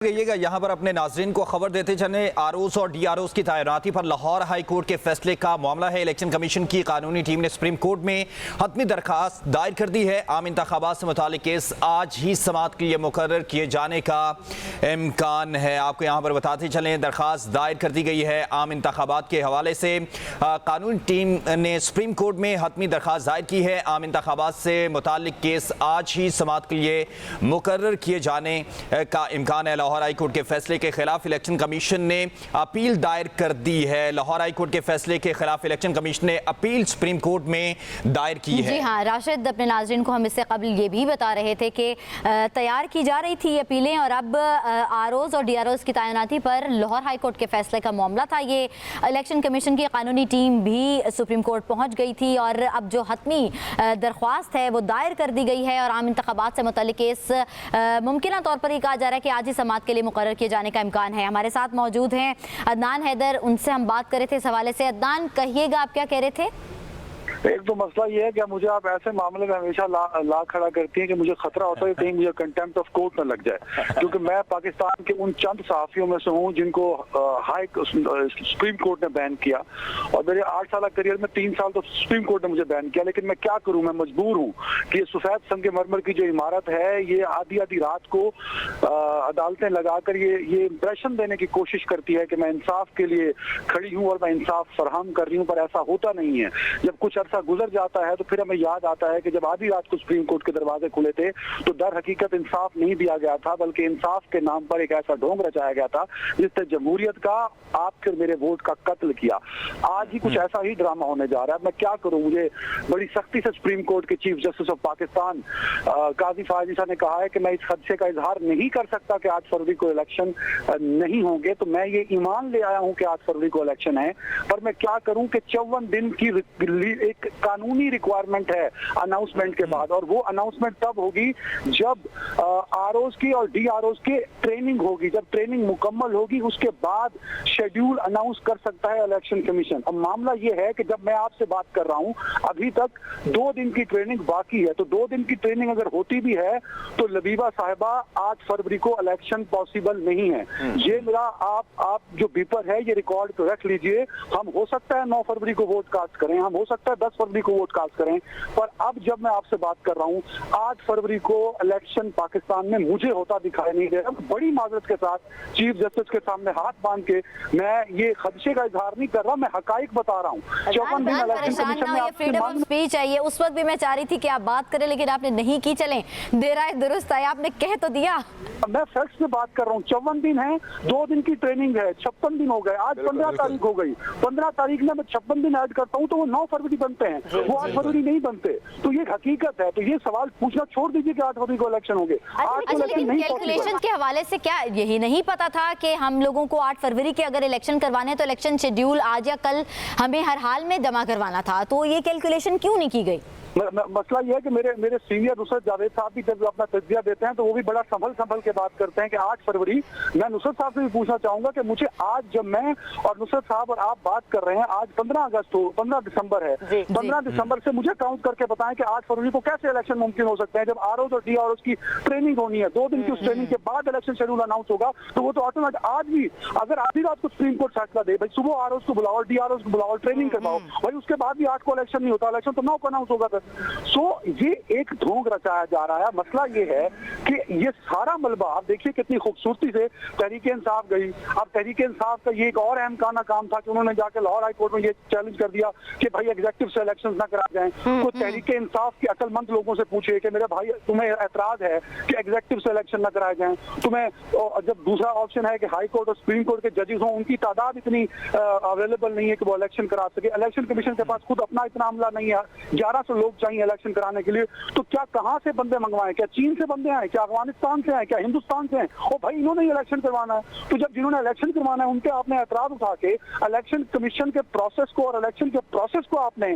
गइएगा यहाँ पर अपने नाजरीन को खबर देते चले। आरओस और डीआरओस की तैनाती पर लाहौर हाई कोर्ट के फैसले का मामला है। इलेक्शन कमीशन की कानूनी टीम ने सुप्रीम कोर्ट में हतमी दरखास्त दायर कर दी है। आम इंतखाबात से मुतालिक केस आज ही समाअत के लिए मुकर्रर किए जाने का इम्कान है। आपको यहाँ पर बताते चलें, दरखास्त दायर कर दी गई है। आम इंतखाबात के हवाले से कानूनी टीम ने सुप्रीम कोर्ट में हतमी दरखास्त दायर की है। आम इंतखाबात से मुतालिक केस आज ही समाअत के लिए मुकर्रर किए जाने का इम्कान है। लाहौर हाई कोर्ट के फैसले के खिलाफ इलेक्शन कमीशन ने अपील दायर कर दी है। लाहौर हाई कोर्ट के फैसले के खिलाफ इलेक्शन कमीशन ने अपील सुप्रीम कोर्ट में दायर की है। जी हाँ राशिद, अपने नाज़रीन को हम इससे कबल ये भी बता रहे थे कि तैयार की जा रही थी अपीलें और अब आरओज़ और डीआरओज़ की तैनाती पर लाहौर हाई कोर्ट के फैसले का मामला था। ये इलेक्शन कमीशन की कानूनी टीम भी सुप्रीम कोर्ट पहुँच गई थी और अब जो हतमी दरख्वास्त है वो दायर कर दी गई है और आम इंतखाबात से मुतल्लिक केस मुमकिन तौर पर ये कहा जा रहा है कि आज ही समाअत के लिए मुकर्रर किए जाने का इम्कान है। हमारे साथ मौजूद हैं अदनान हैदर, उनसे हम बात कर रहे थे इस हवाले से। अदनान, कहिएगा आप क्या कह रहे थे? एक तो मसला ये है कि मुझे आप ऐसे मामले में हमेशा ला खड़ा करती हैं कि मुझे खतरा होता है कहीं मुझे कंटेम्प्ट ऑफ कोर्ट न लग जाए, क्योंकि मैं पाकिस्तान के उन चंद सहाफियों में से हूँ जिनको सुप्रीम कोर्ट ने बैन किया और मेरे 8 साल करियर में 3 साल तो सुप्रीम कोर्ट ने मुझे बैन किया। लेकिन मैं क्या करूँ, मैं मजबूर हूँ कि ये सफेद संगमरमर की जो इमारत है ये आधी आधी रात को अदालतें लगाकर ये इंप्रेशन देने की कोशिश करती है कि मैं इंसाफ के लिए खड़ी हूँ और मैं इंसाफ फराहम कर रही हूँ, पर ऐसा होता नहीं है। जब कुछ अरसा गुजर जाता है तो फिर हमें याद आता है कि जब आधी रात को सुप्रीम कोर्ट के दरवाजे खुले थे तो दर हकीकत इंसाफ नहीं दिया गया था, बल्कि इंसाफ के नाम पर एक ऐसा ढोंग रचाया गया था जिससे जमहूरियत का, आपके मेरे वोट का कत्ल किया। आज ही कुछ ऐसा ही ड्रामा होने जा रहा है। मैं क्या करूं, मुझे बड़ी सख्ती से सुप्रीम कोर्ट के चीफ जस्टिस ऑफ पाकिस्तान काजी फायद ईसा ने कहा है कि मैं इस खदशे का इजहार नहीं कर सकता कि 8 फरवरी को इलेक्शन नहीं होंगे। तो मैं ये ईमान ले आया हूं कि 8 फरवरी को इलेक्शन है, पर मैं क्या करूं कि 54 दिन की एक कानूनी रिक्वायरमेंट है अनाउंसमेंट के बाद, और वो अनाउंसमेंट तब होगी जब आरओस की और डीआरओस की ट्रेनिंग होगी। जब ट्रेनिंग मुकम्मल होगी उसके बाद शेड्यूल अनाउंस कर सकता है इलेक्शन कमीशन। अब मामला ये है कि जब मैं आपसे बात कर रहा हूं अभी तक 2 दिन की ट्रेनिंग बाकी है, तो 2 दिन की ट्रेनिंग अगर होती भी है तो लबीबा साहिबा 8 फरवरी को इलेक्शन पॉसिबल नहीं है। ये मेरा आप जो पेपर है ये रिकॉर्ड तो रख लीजिए। हम हो सकता है 9 फरवरी को वोट कास्ट करें, हम हो सकता है 10 फरवरी को वोट कास्ट करें, पर अब जब मैं आपसे बात कर रहा हूं 8 फरवरी को इलेक्शन पाकिस्तान में मुझे होता दिखाई नहीं दे रहा। बड़ी माजरत के साथ चीफ जस्टिस के सामने हाथ बांध के मैं ये खदशे का इजहार नहीं कर रहा, मैं हकाइक बता रहा हूं। 54 दिन इलेक्शन कमीशन में फ्रीडम ऑफ स्पीच है, ये उस वक्त भी मैं चाह रही थी कि आप बात करें लेकिन आपने नहीं की। चलें, देर आए दुरुस्त आए, आपने कह तो दिया। मैं फैक्ट से बात कर रहा हूँ। 54 दिन है, 2 दिन की ट्रेनिंग है, 56 दिन हो गए, आज 15 तारीख हो गई। 15 तारीख में मैं 56 दिन ऐड करता हूँ तो वो 9 फरवरी बनते हैं, वो 8 फरवरी नहीं बनते। तो ये हकीकत है। तो ये सवाल पूछना छोड़ दीजिए कि 8 फरवरी को इलेक्शन होंगे। कैलकुलेशन के हवाले से क्या यही नहीं पता था कि हम लोगों को 8 फरवरी के अगर इलेक्शन करवाने तो इलेक्शन शेड्यूल आज या कल हमें हर हाल में जमा करवाना था? तो ये कैलकुलेशन क्यों नहीं की गई? मसला यह है कि मेरे सीनियर नुसरत जावेद साहब भी जब अपना तज्जिया देते हैं तो वो भी बड़ा संभल के बात करते हैं कि 8 फरवरी। मैं नुसरत साहब से भी पूछना चाहूंगा कि मुझे आज जब मैं और नुसरत साहब और आप बात कर रहे हैं, आज 15 अगस्त हो, 15 दिसंबर है, 15 दिसंबर से मुझे काउंट करके बताएं कि 8 फरवरी को कैसे इलेक्शन मुमकिन हो सकते हैं जब आरओस और डीआरओस की ट्रेनिंग होनी है। 2 दिन की उस ट्रेनिंग के बाद इलेक्शन शेड्यूल अनाउंस होगा तो वो तो ऑटोमेटिक आज भी अगर आधी रात को सुप्रीम कोर्ट फैसला दे भाई सुबह आरओस को बुलाओ, डीआरओस को बुलाओ, ट्रेनिंग करवाओ, भाई उसके बाद भी 8 को इलेक्शन नहीं होता, इलेक्शन तो 9 को अनाउंस होगा। सो ये एक ढोंग रचाया जा रहा है। मसला ये है कि ये सारा मलबा आप देखिए कितनी खूबसूरती से तहरीके इंसाफ गई। अब तहरीके इंसाफ का ये एक और अहम काम था कि उन्होंने जाकर लाहौर हाई कोर्ट में ये चैलेंज कर दिया कि भाई एग्जेक्टिव से इलेक्शंस ना कराए जाएं। तो तहरीके इंसाफ के अक्लमंद लोगों से पूछे कि मेरे भाई तुम्हें एतराज है कि एग्जेक्टिव से इलेक्शन ना कराए जाएं? तुम्हें जब दूसरा ऑप्शन है कि हाई कोर्ट और सुप्रीम कोर्ट के जजेस हों, उनकी तादाद इतनी अवेलेबल नहीं है कि वो इलेक्शन करा सके। इलेक्शन कमीशन के पास खुद अपना इतना अमला नहीं है, 1100 लोग चाहिए इलेक्शन कराने के लिए। तो क्या कहां से बंदे मंगवाएं? क्या चीन से बंदे आए, क्या अफगानिस्तान से आए, क्या हिंदुस्तान से हैं? ओ भाई इन्होंने इलेक्शन करवाना है। तो जब जिन्होंने इलेक्शन करवाना है उनके आपने एतराज उठा के इलेक्शन कमीशन के प्रोसेस को और इलेक्शन के प्रोसेस को आपने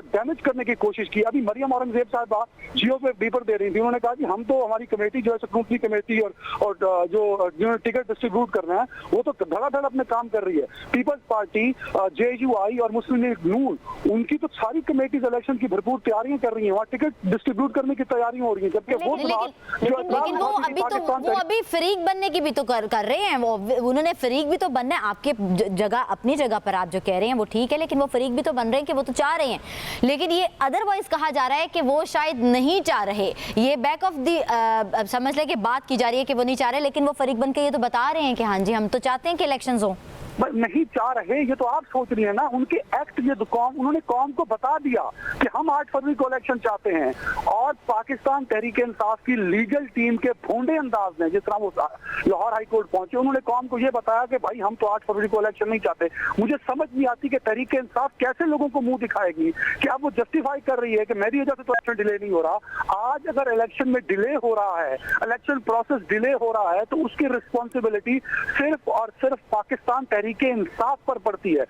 डैमेज करने की कोशिश की। अभी मरियम औरंगजेब साहब जियो पे पेपर दे रही थी, उन्होंने कहा कि हम तो हमारी कमेटी जो है स्क्रूटनी कमेटी और जो जिन्होंने टिकट डिस्ट्रीब्यूट करना है वो तो धड़ाधड़ अपने काम कर रही है। पीपल्स पार्टी, जेयूआई और मुस्लिम लीग नून, उनकी तो सारी कमेटीज इलेक्शन की भरपूर तैयारियां कर रही हैं, वहाँ टिकट डिस्ट्रीब्यूट करने की तैयारियां हो रही हैं, जबकि वो लेकिन वो अभी फरीक बनने की भी तो कर रहे हैं, वो उन्होंने फरीक भी तो बनना है। आपके जगह, अपनी जगह पर आप जो कह रहे हैं वो ठीक है, लेकिन वो फरीक भी तो बन रहे हैं कि वो तो चाह रहे हैं, लेकिन ये अदरवाइज कहा जा रहा है कि वो शायद नहीं चाह रहे। ये बैक ऑफ दी समझ लें कि बात की जा रही है कि वो नहीं चाह रहे, लेकिन वो फरीक बन के ये तो बता रहे हैं कि हाँ जी हम तो चाहते हैं कि इलेक्शंस हो। नहीं चाह रहे, ये तो आप सोच रही है ना। उनके एक्ट, ये उन्होंने कौम को बता दिया कि हम 8 फरवरी को इलेक्शन चाहते हैं, और पाकिस्तान तहरीक इंसाफ की लीगल टीम के भोंडे अंदाज में, जिस तरह वो लाहौर हाई कोर्ट पहुंचे, उन्होंने कौम को ये बताया कि भाई हम तो 8 फरवरी को इलेक्शन नहीं चाहते। मुझे समझ नहीं आती कि तहरीक इंसाफ कैसे लोगों को मुंह दिखाएगी कि अब वो जस्टिफाई कर रही है कि मेरी वजह से तो इलेक्शन डिले नहीं हो रहा। आज अगर इलेक्शन में डिले हो रहा है, इलेक्शन प्रोसेस डिले हो रहा है, तो उसकी रिस्पॉन्सिबिलिटी सिर्फ और सिर्फ पाकिस्तान तहरीक इंसाफ पर पड़ती है।